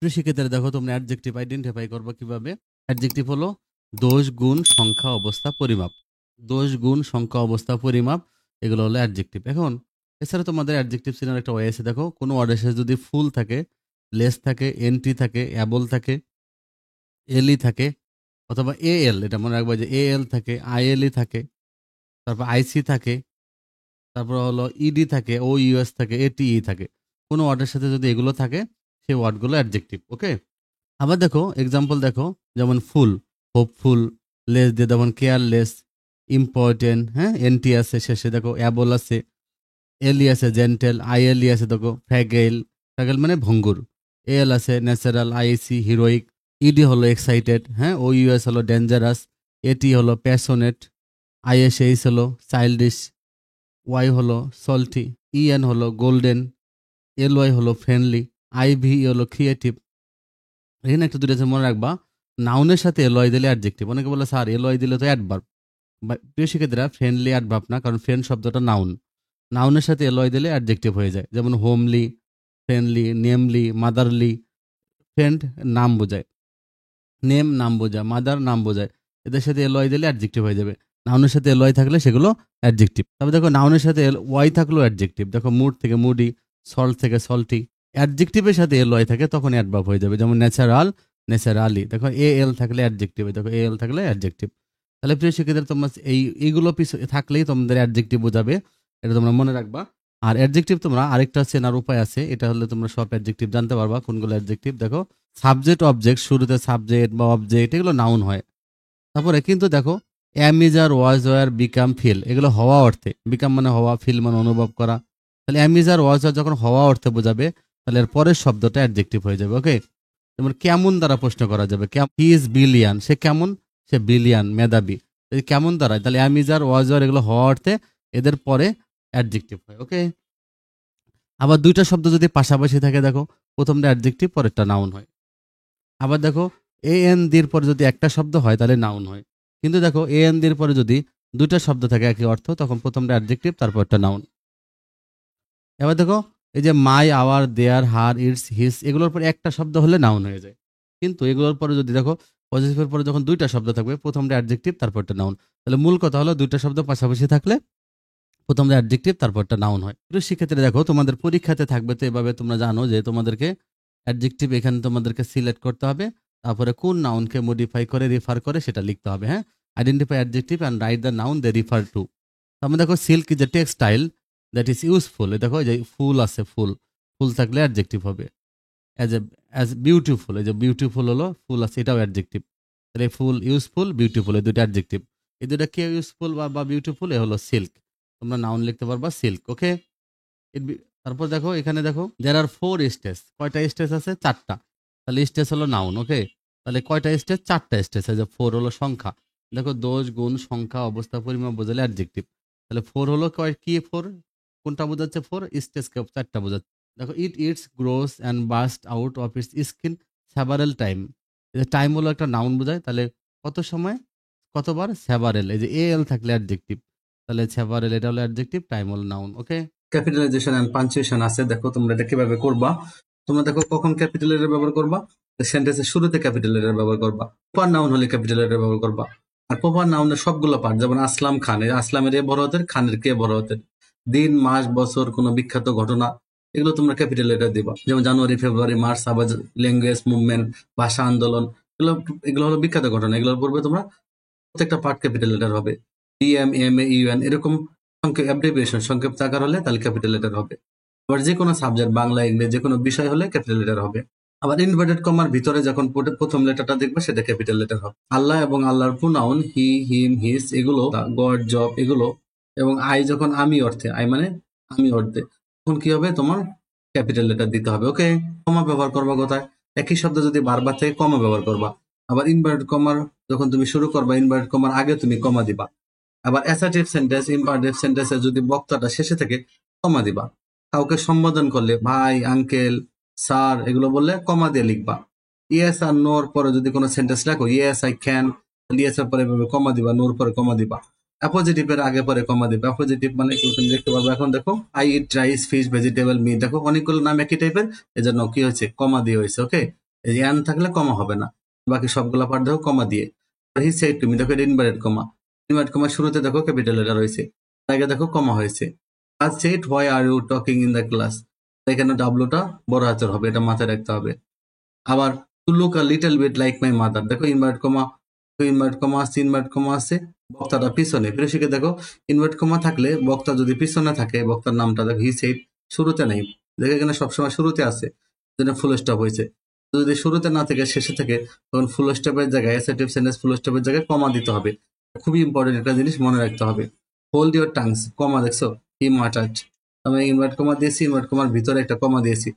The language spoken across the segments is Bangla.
প্রিয় শিক্ষার্থীরা দেখো তোমরা অ্যাডজেক্টিভ আইডেন্টিফাই করবে কিভাবে। অ্যাডজেক্টিভ হলো দোষ গুণ সংখ্যা অবস্থা পরিমাপ। দোষ গুণ সংখ্যা অবস্থা পরিমাপ এগুলো হলো অ্যাডজেক্টিভ। এখন এছাড়া তোমাদের অ্যাডজেক্টিভ চেনার একটা ওয়ে আছে। দেখো কোনো ওয়ার্ডের সাথে যদি ফুল থাকে, লেস থাকে, এনটি থাকে, অ্যাবল থাকে, এলই থাকে, অথবা এ এল, এটা মনে রাখবে যে এ এল থাকে, আইএলই থাকে, তারপর আইসি থাকে, তারপর হলো ইডি থাকে, ও ইউএস থাকে, এটিই থাকে। কোনো ওয়ার্ডের সাথে যদি এগুলো থাকে সেই ওয়ার্ডগুলো অ্যাডজেক্টিভ। ওকে। আবার দেখো এক্সাম্পল দেখো, যেমন ফুল, হোপফুল, লেস দিয়ে যেমন কেয়ারলেস, ইম্পর্টেন্ট, হ্যাঁ, এনটি আছে শেষে, দেখো অ্যাবল আছে, এলি আছে জেন্টেল, আইএলই আছে, দেখো ফ্যাগেল, ফ্যাগেল মানে ভঙ্গুর, এল আছে ন্যাচারাল, আইসি হিরোইক, ইডি হলো এক্সাইটেড, হ্যাঁ, ও ইউএস হলো ডেঞ্জারাস, এটি হলো প্যাশনেট, আইএসএইচ হলো চাইল্ডিশ, ওয়াই হলো সল্টি, ইএন হলো গোল্ডেন, এল ওয়াই হলো ফ্রেন্ডলি, আইভি হলো ক্রিয়েটিভ। এখানে একটা দুটো আছে মনে রাখবা, নাউনের সাথে এলওয়াই দিলে অ্যাডজেক্টিভ। অনেকে বলে স্যার এলওয়াই দিলে তো অ্যাডভার্ব। প্রিয় শিক্ষার্থীরা, ফ্রেন্ডলি অ্যাডভার্ব না, কারণ ফ্রেন্ড শব্দটা নাউন। নাউনের সাথে এলওয়াই দিলে অ্যাডজেক্টিভ হয়ে যায়। যেমন homely, friendly, namely, motherly. Friend নাম বোঝায়, নেম নাম বোঝায়, মাদার নাম বোঝায়। এদের সাথে এলওয়াই দিলে অ্যাডজেক্টিভ হয়ে যাবে। নাউনের সাথে এলওয়াই থাকলে সেগুলো অ্যাডজেক্টিভ। তবে দেখো নাউনের সাথে ওয়াই থাকলেও অ্যাডজেক্টিভ। দেখো মুড থেকে মুডি, সল্ট থেকে সল্টি। অ্যাডজেক্টিভের সাথে এলওয়াই থাকে তখন অ্যাডভার্ব হয়ে যাবে। যেমন ন্যাচারাল, ন্যাচারালি। দেখো এ এল থাকলে অ্যাডজেক্টিভ, দেখো এ এল থাকলে অ্যাডজেক্টিভ। তাহলে প্রিয় শিক্ষার্থীরা, তোমরা এইগুলো থাকলেই তোমাদের অ্যাডজেক্টিভ বোঝাবে, এটা তোমরা মনে রাখবা। আর অ্যাডজেক্টিভ তোমরা আরেকটা চেনার উপায় আছে, এটা হলে তোমরা সব অ্যাডজেক্টিভ জানতে পারবা কোনগুলো অ্যাডজেক্টিভ। দেখো সাবজেক্ট অবজেক্ট, শুরুতে সাবজেক্ট বা অবজেক্ট এগুলো নাউন হয়। তারপরে কিন্তু দেখো অ্যাম ইজ আর ওয়াজ ওয়ার বিকাম ফিল, এগুলো হওয়া অর্থে, বিকাম মানে হওয়া, ফিল মানে অনুভব করা। তাহলে অ্যাম ইজ আর ওয়াজ আর যখন হওয়া অর্থে বোঝাবে, তাহলে এর পরের শব্দটা অ্যাডজেক্টিভ হয়ে যাবে। ওকে। যেমন কেমন দ্বারা প্রশ্ন করা যাবে, হি ইজ ব্রিলিয়ান, সে কেমন, সে ব্রিলিয়ান, মেধাবী। যদি কেমন দ্বারা, তাহলে অ্যাম ইজ আর ওয়াজ ওয়ার এগুলো হওয়া অর্থে, এদের পরে অ্যাডজেক্টিভ হয়। ওকে। আবার দুইটা শব্দ যদি পাশাপাশি থাকে, দেখো প্রথমটা অ্যাডজেক্টিভ, পরেরটা নাউন হয়। আবার দেখো এ এন দির পরে যদি একটা শব্দ হয় তাহলে নাউন হয়। কিন্তু দেখো এ এন দির পরে যদি দুইটা শব্দ থাকে একই অর্থ, তখন প্রথমটা অ্যাডজেক্টিভ, তারপরটা নাউন। এবার দেখো এই যে মাই, আওয়ার, দেয়ার, হার, ইটস, হিস, এগুলোর পরে একটা শব্দ হলে নাউন হয়ে যায়। কিন্তু এগুলোর পরে যদি দেখো পজিটিভের পরে যখন দুইটা শব্দ থাকবে, প্রথমটা অ্যাডজেক্টিভ, তারপরটা নাউন। তাহলে মূল কথা হলো দুইটা শব্দ পাশাপাশি থাকলে প্রথমটা অ্যাডজেক্টিভ, তারপরটা নাউন হয়। প্রিয় শিক্ষার্থীরা, দেখো তোমাদের পরীক্ষাতে থাকবে তো এভাবে, তোমরা জানো যে তোমাদেরকে অ্যাডজেক্টিভ এখানে তোমাদেরকে সিলেক্ট করতে হবে, তারপরে কোন নাউনকে মডিফাই করে রেফার করে সেটা লিখতে হবে। হ্যাঁ, identify adjective and write the noun they refer to. তারপর দেখো silk is a textile that is useful, দেখো এই যে ফুল আছে, ফুল, ফুল থাকলে অ্যাডজেক্টিভ হবে। অ্যাজ এ অ্যাজ বিউটিফুল, এই যে বিউটিফুল হলো, ফুল আছে, এটাও অ্যাডজেক্টিভ। তাহলে ফুল ইউজফুল, বিউটিফুল, এই দুটো অ্যাডজেক্টিভ। এই দুটা কে ইউজফুল বা বিউটিফুল, এ হলো সিল্ক। তোমরা নাউন লিখতে পারবা সিল্ক। ওকে। তারপর দেখো এখানে দেখো দেয়ার আর ফোর স্টেজ, কয়টা স্টেজ আছে, চারটা। তাহলে স্টেজ হলো নাউন। ওকে। তাহলে কয়টা স্টেজ, চারটা স্টেজ আছে। ফোর হলো সংখ্যা। দেখো দোষ গুণ সংখ্যা অবস্থা পরিমাপ বোঝালে অ্যাডজেক্টিভ। তাহলে ফোর হলো কি ফোর, কোনটা বোঝাচ্ছে, ফোর স্টেজকে চারটা বোঝাচ্ছে। দেখো it its grows and burst out of its skin several time. Time হলো একটা নাউন বোঝায়, তাহলে কত সময়, কতবার, সেভারেল, এই যে এ এল থাকলে অ্যাডজেক্টিভ, তাহলে সেভারেল এটা হলো অ্যাডজেক্টিভ, টাইম হলো noun. Okay. Capitalization and punctuation আছে, দেখো তোমরা এটা কিভাবে করবা। তোমরা দেখো কখন ক্যাপিটাল লেটার ব্যবহার করবা, সেন্টেন্সের শুরুতে ক্যাপিটাল লেটার ব্যবহার করবা। প্রপার নাউন হলে ক্যাপিটাল লেটার ব্যবহার করবা। আর প্রপার নাউনের সবগুলো পার্ট, যেমন আসলাম খান, আসলামের এ বড় হাতের, খানের কে বড় হাতের, দিন, মাস, বছর, কোনো বিখ্যাত ঘটনা, এগুলো তোমরা ক্যাপিটাল লেটার দিবা। যেমন জানুয়ারি, ফেব্রুয়ারি, মার্চ, আবার ল্যাঙ্গুয়েজ মুভমেন্ট, ভাষা আন্দোলন, এগুলো এগুলো হলো বিখ্যাত ঘটনা, এগুলোর পূর্বে তোমরা প্রত্যেকটা পার্ট ক্যাপিটাল লেটার হবে। ডিএম, এম এ, ইউএন এরকম অ্যাব্রিভিয়েশন, সংক্ষিপ্ত আকার হলে তাহলে ক্যাপিটাল লেটার হবে। আবার যে কোনো সাবজেক্ট, বাংলা, ইংরেজি, যে কোনো বিষয় হলে ক্যাপিটাল লেটার হবে। আবার ইনভার্টেড কমার ভিতরে যখন প্রথম লেটারটা দেখবে সেটা ক্যাপিটাল লেটার হবে। আল্লাহ এবং আল্লাহর প্রোনাউন হি, হিম, হিস, এগুলো, গড, জব, এগুলো, এবং আই যখন আমি অর্থে, আই মানে আমি অর্থে, তখন কি হবে, তোমার ক্যাপিটাল লেটার দিতে হবে। ওকে। কমা ব্যবহার করবা কোথায়, একই শব্দ যদি বারবার থেকে কমা ব্যবহার করবা। আবার ইনভার্টেড কমার যখন তুমি শুরু করবা, ইনভার্টেড কমার আগে তুমি কমা দিবা। আবার অ্যাসার্টিভ সেন্টেন্স, ইম্পারেটিভ সেন্টেন্সে যদি বক্তাটা শেষে থেকে কমা দিবা। কাউকে সম্বোধন করলে ভাই, আঙ্কেল, স্যার এগুলো বললে কমা দিয়ে লিখবা। ইয়েস আর নোর পরে যদি কোনো সেন্টেন্স লেখো, ইয়েস আই ক্যান, ইয়েস এর পরে এভাবে কমা দিবা, নোর পরে কমা দিবা। অ্যাপোজিটিভ এর আগে পরে কমা দিবা। অ্যাপোজিটিভ মানে কি তুমি দেখতে পারবে। এখন দেখো I eat rice, fish, vegetable, meat, দেখো অনেকগুলো নাম একই টাইপের, এজন্য কি হয়েছে, কমা দিয়ে হয়েছে। ওকে। এই যে অ্যান থাকলে কমা হবে না, বাকি সবগুলা পার্ট দেখো কমা দিয়ে। হি সেড টু মি, দেখো এটা ইনভার্টেড কমা, ইনভার্টেড কমা শুরুতে দেখো ক্যাপিটাল লেটার রয়েছে, আগে দেখো কমা হয়েছে। আজ said why are you talking in the class, এখানে ডাব্লুটা বড় হাতের হবে, এটা মাথায় রাখতে হবে। আবার to look a little bit like my mother, দেখো ইনভার্ট কমা, ইনভার্ট কমা আছে, ইনভার্ট কমা আছে, বক্তাটা পিছনে। প্রিয় শিখে দেখো ইনভার্ট কমা থাকলে বক্তা যদি পিছনে থাকে, বক্তার নামটা দেখো হি সেড শুরুতে নাই, দেখো এখানে সবসময় শুরুতে আছে, যেটা ফুল স্টপ হয়েছে। যদি শুরুতে না থেকে শেষে থাকে, তখন ফুল স্টপের জায়গায় অ্যাসার্টিভ সেন্টেন্স ফুল স্টপের জায়গায় কমা দিতে হবে। খুবই ইম্পর্টেন্ট একটা জিনিস মনে রাখতে হবে। হোল্ড ইউর টাংস, কমা দেখছো, হি মাটার্ড, আমি ইনভার্ট কমা দিয়েছি, ইনভার্ট কমার ভিতরে একটা কমা দিয়েছি।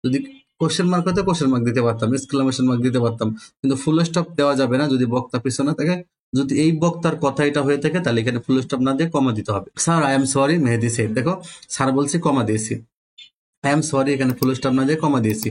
যদি কোশ্চেন মার্ক হতো কোশ্চেন মার্ক দিতে পারতাম, এক্সক্লামেশন মার্ক দিতে পারতাম, কিন্তু ফুল স্টপ দেওয়া যাবে না যদি বক্তা পিছনে থাকে। যদি এই বক্তার কথা এটা হয়ে থাকে, তাহলে এখানে ফুল স্টপ না দিয়ে কমা দিতে হবে। Sir I am sorry, Mehedi said, দেখো স্যার বলছি কমা দিয়েছি, আই এম সরি এখানে ফুল স্টপ না দিয়ে কমা দিয়েছি।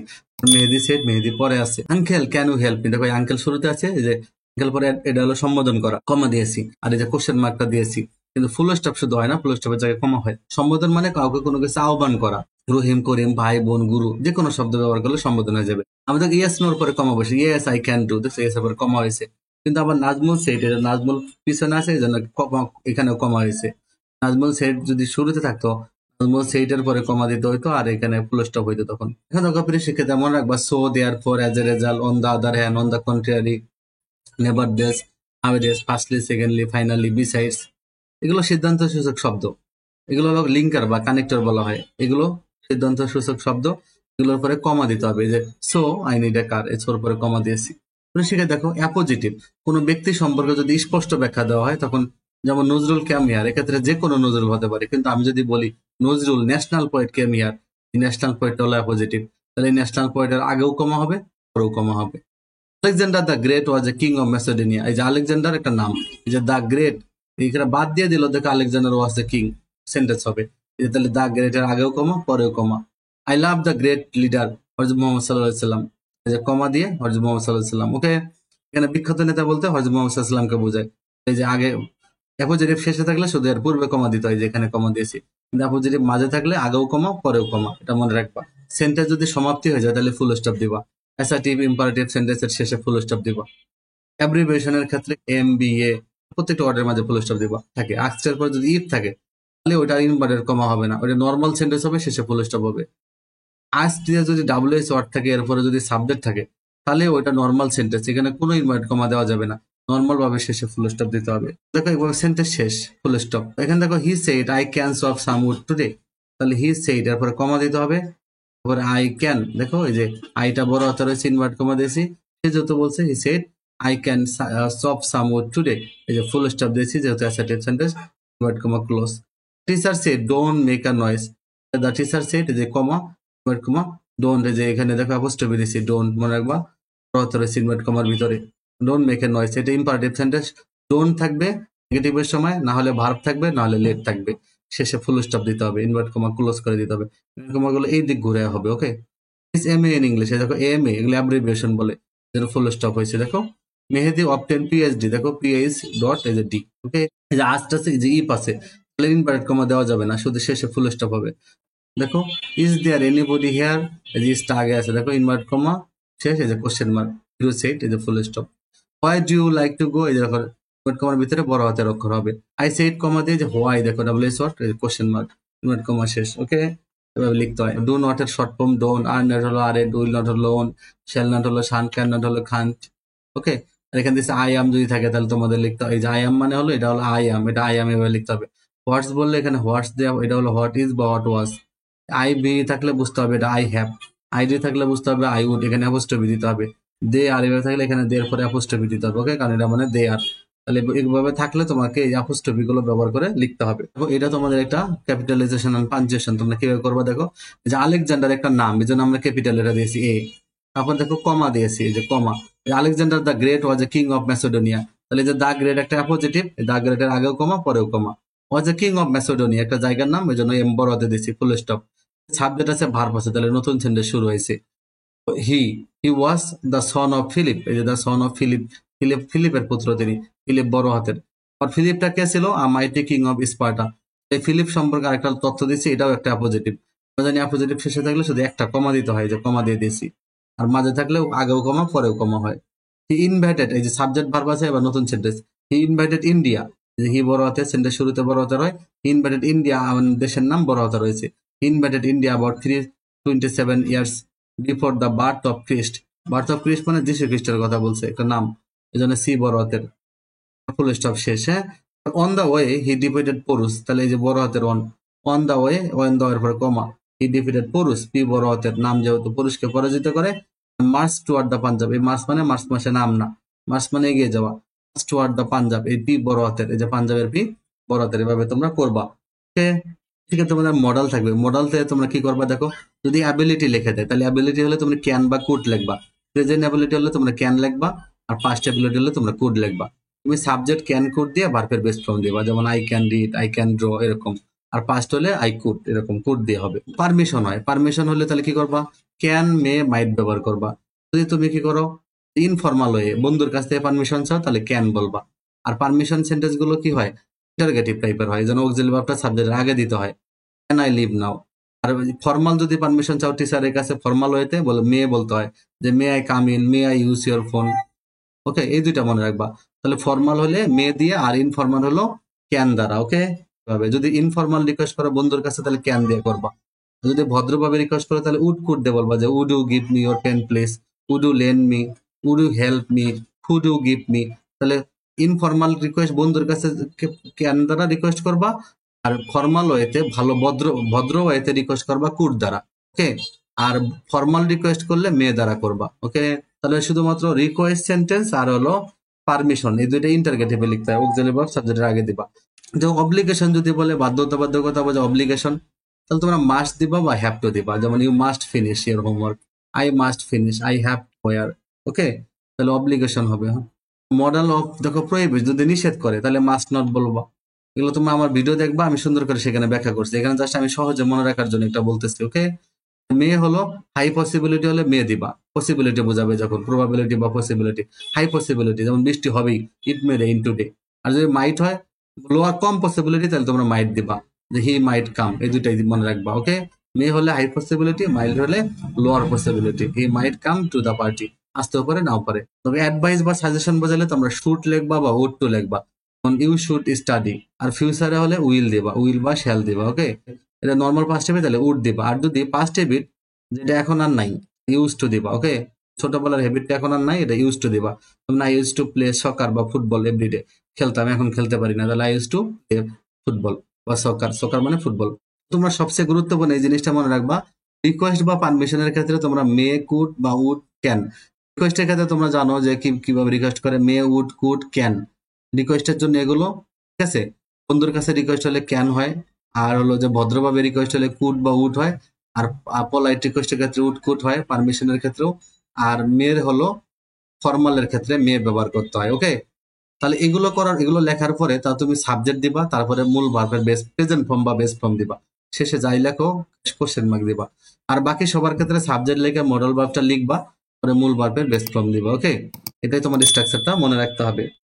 মেহেদি সেড, মেহেদি পরে আছে। Uncle can you help me, দেখো আঙ্কেল শুরুতে আছে, এই যে আঙ্কেল পরে এটা হলো সম্বোধন করা, কমা দিয়েছি, আর এই যে কোশ্চেন মার্কটা দিয়েছি। কিন্তু ফুল স্টপ শুধু হয় না, ফুল স্টপের জায়গায় কমা হয়। সম্বোধন মানে কাউকে কোনো কিছু আহ্বান করা, রহিম, করিম, ভাই, বোন, গুরু, যে কোনো শব্দ ব্যবহার করলে সম্বোধন হয়ে যাবে। আমাদের ইয়েস নোর পরে কমা বসে, ইয়েস আই ক্যান ডু, দেখছো ইয়েস এর পরে কমা হয়েছে। কিন্তু আবার নাজমুল সেট, এটা নাজমুল পিছনে আছে, এই জন্য এখানেও কমা হয়েছে। নাজমুল সেট যদি শুরুতে থাকতো, নাজমুল সেইটার পরে কমা দিতে হইতো, আর এখানে ফুল স্টপ হইতো তখন। এখন দেখো প্রিয় শিক্ষার্থী, মনে রাখবা so, therefore, as a result, on the other hand, on the contrary, nevertheless, however, firstly, secondly, finally, besides, এগুলো সিদ্ধান্ত সূচক শব্দ। এগুলো হলো লিঙ্কার বা কানেক্টর বলা হয়, এগুলো সিদ্ধান্ত সূচক শব্দ। এগুলোর পরে কমা দিতে হবে, যে সো আই নিড এ কার, এর পরে কমা দিয়েছি। শিখে দেখো অ্যাপোজিটিভ, কোনো ব্যক্তি সম্পর্কে যদি স্পষ্ট ব্যাখ্যা দেওয়া হয়, তখন যেমন নজরুল কেম হিয়ার, এক্ষেত্রে যে কোনো নজরুল হতে পারে। কিন্তু আমি যদি বলি Nazrul national poet came here, national পোয়েটটা হলো অ্যাপোজিটিভ, তাহলে ন্যাশনাল পোয়েটের আগেও কমা হবে, পরেও কমা হবে। Alexander the great was a king of Macedonia, এই যে আলেকজান্ডার একটা নাম, এই যে দ্য গ্রেট, এখানে বাদ দিয়ে দিল, দেখো Alexander was the king, sentence হবে। এই যে তাহলে দ্য গ্রেট এর আগেও কমা, পরেও comma. I love the great leader Hazrat Muhammad সাল্লাল্লাহু আলাইহি সাল্লাম, এই যে কমা দিয়ে হযরত মুহাম্মদ সাল্লাল্লাহু আলাইহি সাল্লাম। ওকে, এখানে বিখ্যাত নেতা বলতে হযরত মুহাম্মদ সাল্লাল্লাহু আলাইহি সাল্লামকে বোঝায়। এই যে আগে অ্যাপোজিটিভ শেষে থাকলে শুধু এর পূর্বে কমা দিতে হয়, যে এখানে কমা দিয়েছি। কিন্তু অ্যাপোজিটিভ মাঝে থাকলে আগেও কমা, পরেও কমা, এটা মনে রাখবা। সেন্টেন্স যদি সমাপ্তি হয়ে যায়, তাহলে ফুল স্টপ দিবা। অ্যাসার্টিভ, ইম্পারেটিভ সেন্টেন্সের শেষে ফুল স্টপ দিবা। অ্যাব্রিভিয়েশনের ক্ষেত্রে এম, বি, এ, প্রত্যেকটা ওয়ার্ডের মাঝে ফুল স্টপ দিবা থাকে। আক্সের পর যদি ইফ থাকে, তাহলে ওটা ইনভার্টেড কমা হবে না, ওটা নর্মাল সেন্টেন্স হবে, শেষে ফুল স্টপ হবে। আজ দিয়ে যদি ডাব্লিউএস ওয়ার্ড থাকে, এরপরে যদি সাবজেক্ট থাকে, তাহলে ওইটা নর্মাল সেন্টেন্স, এখানে কোনো ইনভার্ট কমা দেওয়া যাবে না, নর্মাল ভাবে শেষে ফুল স্টপ দিতে হবে। দেখো এবার সেন্টেন্স শেষ, ফুল স্টপ। এখানে দেখো he said I can solve some would today, তাহলে হি সেড এরপরে কমা দিতে হবে। তারপরে আই ক্যান, দেখো এই যে আইটা বড় হাতে রয়েছে, ইনভার্ট কমা দিয়েছি। সে যেহেতু বলছে he said I can solve some would today, এই যে ফুল স্টপ দিয়েছি যেহেতু assertive sentence, invert comma close. Teacher said don't make a noise, the teacher said, এই যে কমা, ইনভার্ট কমা, ডোন্ট, এই যে এখানে দেখো অ্যাপোস্ট্রফি দিয়েছি, ডোন্ট মনে রাখবা, বড় হাতে রয়েছে ইনভার্ট কমার ভিতরে। ডোন্ট মেক এ নয়েজ, এটা ইম্পারেটিভ সেন্টেন্স, ডোন্ট থাকবে নেগেটিভের সময়, না হলে ভার্ব থাকবে, না হলে লেট থাকবে, শেষে ফুল স্টপ দিতে হবে, ইনভার্ট কমা ক্লোজ করে দিতে হবে। কমাগুলো এই দিক ঘুরে হবে। ওকে, এম এ ইন ইংলিশ, দেখো এম এ, এগুলো অ্যাব্রিভিয়েশন বলে, যেন ফুল স্টপ হয়েছে। দেখো মেহেদি অবটেন পিএইচডি, দেখো পিএইচ ডট এই যে ডি। ওকে, এই যে আস্তে আস্তে যে ইপ আছে, তাহলে ইনভার্টেড কমা দেওয়া যাবে না, শুধু শেষে ফুল স্টপ হবে। দেখো ইজ দেয়ার এনিবডি হিয়ার, এই যে ইজটা আগে আছে, দেখো ইনভার্ট কমা শেষ, এই যে কোশ্চেন মার্ক, ইউ সেড, এই যে full stop. Why do you like to go, এই যে দেখো ইনভার্ট কমার ভিতরে বড় হাতের অক্ষর হবে। আই সেড কমা দিয়ে যে হোয়াই, দেখো double S word, question mark, invert comma শেষ। ওকে, এভাবে লিখতে হয়। ডু নট এর short form don, are not হলো আর এ, উইল নট হলো ওন, শ্যাল নট হলো শান, ক্যান নট হলো খান। ওকে, আর এখান থেকে আই আম যদি থাকে, তাহলে তোমাদের লিখতে হয়, এই যে আই আম মানে হলো, এটা হলো আই আম, এটা আই আম, এভাবে লিখতে হবে। হোয়াটস বললে এখানে হোয়াটস দেওয়া, এটা হলো হোয়াট ইজ বা হোয়াট ওয়াজ। আই বি থাকলে বুঝতে হবে এটা আই হ্যাভ, আইডি থাকলে বুঝতে হবে আই উড, এখানে অ্যাপোস্ট্রফি দিতে হবে। দে আর এভাবে থাকলে এখানে দের পরে অ্যাপোস্ট্রফি দিতে হবে। ওকে, কারণ এটা মানে দে আর, তাহলে এইভাবে থাকলে তোমাকে এই অ্যাপোস্ট্রফি গুলো ব্যবহার করে লিখতে হবে। এটা তোমাদের একটা ক্যাপিটালাইজেশন এন্ড পাঞ্চুয়েশন, তোমরা কিভাবে করবে দেখো। এই যে আলেকজান্ডার একটা নাম, এই জন্য আমরা ক্যাপিটাল এটা দিয়েছি এ, তারপর দেখো কমা দিয়েছি, এই যে comma, Alexander the great was a king of Macedonia, তাহলে যে দ্য গ্রেট একটা অ্যাপোজিটিভ, দ্য গ্রেটের আগেও কমা, পরেও comma. Was a king of Macedonia একটা জায়গার নাম, এই জন্য এম বড় হাতে দিয়েছি, ফুল স্টপ। সাবজেক্ট আছে, ভার্ব আছে, তাহলে নতুন সেন্টেন্স শুরু হয়েছে। He he was the son of Philip, এই যে দ্য সন অফ ফিলিপ, ফিলিপের পুত্র তিনি, ফিলিপ বড় হাতের। আর ফিলিপটা কে ছিল? মাইটি কিং অফ স্পার্টা। এই ফিলিপ সম্পর্কে আরেকটা তথ্য দিচ্ছি, এটাও একটা অপোজিটিভ। আমরা জানি অপোজিটিভ শেষে থাকলে শুধু একটা কমা দিতে হয়, যে কমা দিয়ে দিয়েছি। আর মাঝে থাকলেও আগেও কমা পরেও কমা হয়। হি ইনভাইটেড, এই যে সাবজেক্ট ভার্ব আছে, এবার নতুন সেন্টেন্স। হি ইনভাইটেড ইন্ডিয়া, হি বড় হাতে, সেন্টেন্স শুরুতে বড় হাতে হয়। হি ইনভাইটেড ইন্ডিয়া, আমাদের দেশের নাম বড় হাতে রয়েছে। He invited India about 327 years before the birth of Christ. Birth of Christ মানে যীশু খ্রিস্টের কথা বলছে, একটা নাম, এই জন্য সি বড় হাতের, ফুল স্টপ শেষ। হ্যাঁ, on the way he defeated Porus, তাহলে এই যে বড় হাতের on the way, on the ওয়ের পরে কমা, হি ডিফিটেড পরুষ, পি বড় হাতের, নাম যেহেতু পুরুষকে পরাজিত করে। মার্চ টুয়ার্ড দ্য পাঞ্জাব, এই মার্চ মানে মার্চ মাসে নাম না, মার্চ মানে এগিয়ে যাওয়া। মার্চ টুয়ার্ড দ্য পাঞ্জাব, এই পি বড় হাতের, এই যে পাঞ্জাবের পি বড় হাতের, এভাবে তোমরা করবা। ওকে, ঠিক আছে। তোমাদের মডেল থাকবে, মডেল থেকে তোমরা কি করবা দেখো, যদি অ্যাবিলিটি লিখে দেয় তাহলে অ্যাবিলিটি হলে তোমরা ক্যান বা কুড লিখবা, প্রেজেন্ট অ্যাবিলিটি হলে তোমরা ক্যান লিখবা, আর পাস্ট অ্যাবিলিটি হলে তোমরা কুড লিখবা। তুমি সাবজেক্ট ক্যান কুড দিয়ে ভার্বের বেস ফর্ম দিবা, যেমন I can read, I can draw, এরকম। আর পাস্ট হলে আই কুড, এরকম কুড দিয়ে হবে। পারমিশন হয়, পারমিশন হলে তাহলে কি করবা, ক্যান মে মাইট ব্যবহার করবা। যদি তুমি কি করো ইনফর্মাল হয়ে বন্ধুর কাছ থেকে পারমিশন চাও তাহলে ক্যান বলবা। আর পারমিশন সেন্টেন্স গুলো কি হয়, ইন্টারগেটিভ টাইপের হয়, যেন অক্সিলারি ভার্বটা সাবজেক্টের আগে দিতে হয়, ক্যান আই লিভ নাও। আর ফর্মাল যদি পারমিশন চাও টিচারের কাছে, ফর্মাল হইতে বলে মে বলতে হয়, যে may I come in, may I use your phone. Okay, এই দুইটা মনে রাখবা। তাহলে ফর্মাল হলে মে দিয়ে, আর ইনফর্মাল হলো ক্যান দ্বারা। ওকে, ভাবে যদি ইনফর্মাল রিকোয়েস্ট করো বন্ধুর কাছে তাহলে ক্যান দিয়ে করবা। যদি ভদ্রভাবে রিকোয়েস্ট করো তাহলে উড কুড দিয়ে বলবা, যে would you give me your pen please, would you lend me, would you help me, could you give me. তাহলে ইনফর্মাল রিকোয়েস্ট বন্ধুর কাছে ক্যান দ্বারা রিকোয়েস্ট করবা, আর ফর্মাল ওয়েতে ভালো ভদ্র ভদ্র ওয়েতে রিকোয়েস্ট করবা কুড দ্বারা। ওকে, আর ফর্মাল রিকোয়েস্ট করলে মে দ্বারা করবা। ওকে, তাহলে শুধুমাত্র রিকোয়েস্ট সেন্টেন্স আর হলো পারমিশন, এই দুইটা ইন্টারগেটিভে লিখতে হয়, অক্সিলারি ভার্ব সাবজেক্টের আগে দিবা। যে অব্লিগেশন যদি বলে বাধ্যতা বলে অব্লিগেশন, তাহলে তোমরা মাস্ট দিবা বা হ্যাভ টু দিবা, যেমন you must finish your homework, I must finish, I have war. Okay, তাহলে অব্লিগেশন হবে। মডেল অফ দেখো প্রহিবিট, যদি নিষেধ করে তাহলে মাস্ট নট বলবা। এগুলো তোমরা আমার ভিডিও দেখবা, আমি সুন্দর করে সেখানে ব্যাখ্যা করছি, এখানে জাস্ট আমি সহজে মনে রাখার জন্য একটা বলতেছি। ওকে, মে হলো হাই পসিবিলিটি হলে মে দিবা, পসিবিলিটি বোঝাবে যখন, প্রবাবিলিটি বা পসিবিলিটি। হাই পসিবিলিটি যেমন বৃষ্টি হবেই, ইট মে রেইন টুডে। আর যদি মাইট হয়, লোয়ার কম পসিবিলিটি, তাহলে তোমরা মাইট দিবা, যে হি মাইট কাম, এই দুটাই মনে রাখবা। ওকে, মে হলে হাই পসিবিলিটি, মাইল্ড হলে lower possibility. He might come to the party, আসতেও পারে নাও পারে। তবে অ্যাডভাইস বা সাজেশন বোঝালে তোমরা শুড লিখবা বা উড টু লিখবা, ইউ শুড স্টাডি। আর ফিউচারে হলে উইল দিবা, উইল বা শ্যাল দিবা। ওকে, এটা নর্মাল পাস্ট টেবিট তাহলে উড দিবা। আর যদি পাস্ট টেবিট যেটা এখন আর নাই, ইউজ টু দিবা। ওকে, ছোটবেলার হ্যাবিটটা এখন আর নাই, এটা ইউজ টু দিবা। যেমন আই ইউজ টু প্লে সকার বা ফুটবল এভরিডে, খেলতাম, এখন খেলতে পারি না, তাহলে I use to play football বা সকার, সকার মানে ফুটবল। তোমরা সবচেয়ে গুরুত্বপূর্ণ এই জিনিসটা মনে রাখবা, রিকোয়েস্ট বা পারমিশনের ক্ষেত্রে তোমরা মে, কুড বা উড, ক্যান। রিকোয়েস্টের ক্ষেত্রে তোমরা জানো যে কিভাবে রিকোয়েস্ট করে, মে, উড, কুড, ক্যান। রিকোয়েস্টের জন্য এগুলো, ঠিক আছে। বন্ধুর কাছে রিকোয়েস্ট হলে ক্যান হয়, আর হলো যে ভদ্রভাবে রিকোয়েস্ট হলে কুড বা উড হয়, আর পোলাইট রিকোয়েস্টের ক্ষেত্রে উড কুড হয়, পারমিশনের ক্ষেত্রেও। আর মেয়ের হলো ফর্মালের ক্ষেত্রে মে ব্যবহার করতে হয়। ওকে, তাহলে এগুলো লেখার পরে তা তুমি সাবজেক্ট দিবা, তারপরে মূল ভার্বের বেস প্রেজেন্ট ফর্ম বা বেস ফর্ম দিবা, শেষে যাই লেখো কোশ্চেন মার্ক দিবা। আর বাকি সবার ক্ষেত্রে সাবজেক্ট লিখে মডেল ভার্বটা লিখবা, পরে মূল ভার্বের বেস ফর্ম দিবা। ওকে, এটাই তোমার স্ট্রাকচারটা মনে রাখতে হবে।